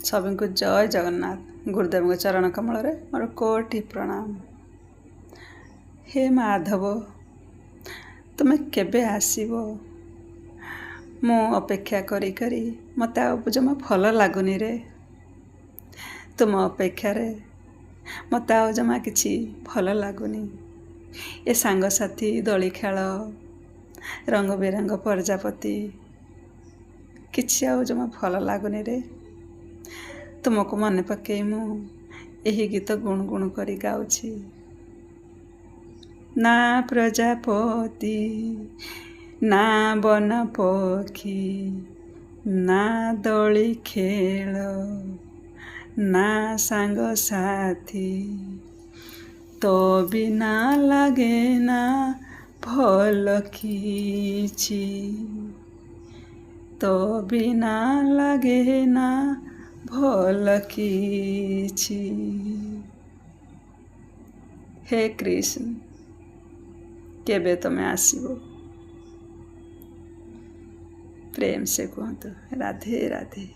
सभी को जय जगन्नाथ। गुरुदेव चरण कमल रे मोर कोटि प्रणाम। हे माधव तुम केबे आसीबो? मु अपेक्षा करी करी मते जमा भल लगुनि रे। तुम अपेक्षा रे मते जमा किछि भल लगुनि। ए सांगसाथी दली खेल रंग बेरंग प्रजापति किछि जमा भल लगुनि रे। तुमको मन पकई मु यही गीत गुणगुण करी गाउछि। ना प्रजापति ना बन पक्षी ना दली खेल ना सांग साथी तो बिना लागे ना भल किछि तो बिना लागे ना भल किछि। हे कृष्ण केबे तमे आसीबो? प्रेम से कहतु राधे राधे।